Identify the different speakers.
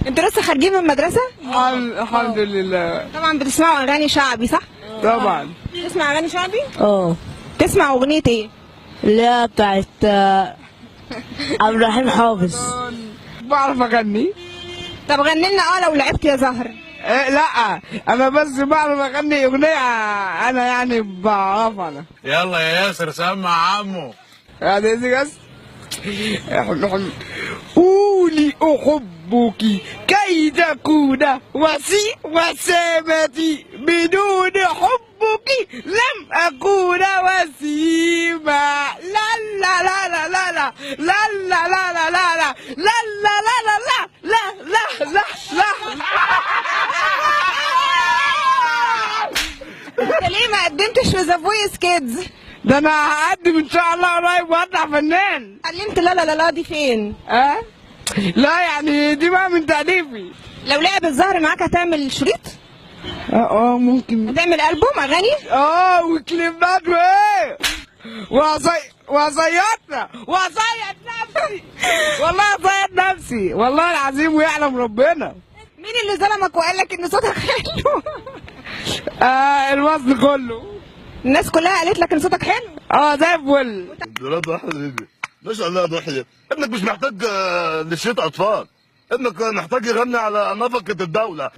Speaker 1: انتوا لسه خارجين من المدرسة؟
Speaker 2: الحمد لله.
Speaker 1: طبعا بتسمعوا اغاني شعبي صح؟
Speaker 2: طبعا.
Speaker 1: تسمع اغاني شعبي؟
Speaker 3: اه
Speaker 1: تسمع اغنية ايه؟
Speaker 3: اللي هي بتاعت عبد الرحيم حافظ.
Speaker 2: بعرف اغني.
Speaker 1: طب غني لنا لو لعبت يا زهر.
Speaker 2: إيه لا، انا بس بعرف اغني اغنيه انا يعني بعرفها انا.
Speaker 4: يلا يا ياسر سمع عمو.
Speaker 2: يعني بس قولي احبك كي تكون وسيمتي بدون حبك لم اكون وسيما. لا لا لا لا لا لا لا لا لا لا لا لا لا لا لا لا لا لا.
Speaker 1: انت ليه ما قدمتش في ذا فويس كيدز؟
Speaker 2: ده انا هقدم ان شاء الله قريب واطلع فنان.
Speaker 1: علمت لا لا لا لا دي فين؟
Speaker 2: لا يعني دي بقى من تأليفي.
Speaker 1: لو لعب الزهر معاك هتعمل شريط؟
Speaker 2: ممكن.
Speaker 1: هتعمل ألبوم أغاني؟
Speaker 2: وكليبات وايه وصيطنا وصيط نفسي والله صيط نفسي والله العظيم ويعلم ربنا.
Speaker 1: مين اللي ظلمك وقال لك إن صوتك حلو؟
Speaker 2: الوصل كله.
Speaker 1: الناس كلها قالت لك إن صوتك حلو؟
Speaker 2: زي الفل.
Speaker 5: ولاد واحد ما شاء الله ضحية. ابنك مش محتاج نشيط اطفال، ابنك محتاج يغني على نفقة الدولة.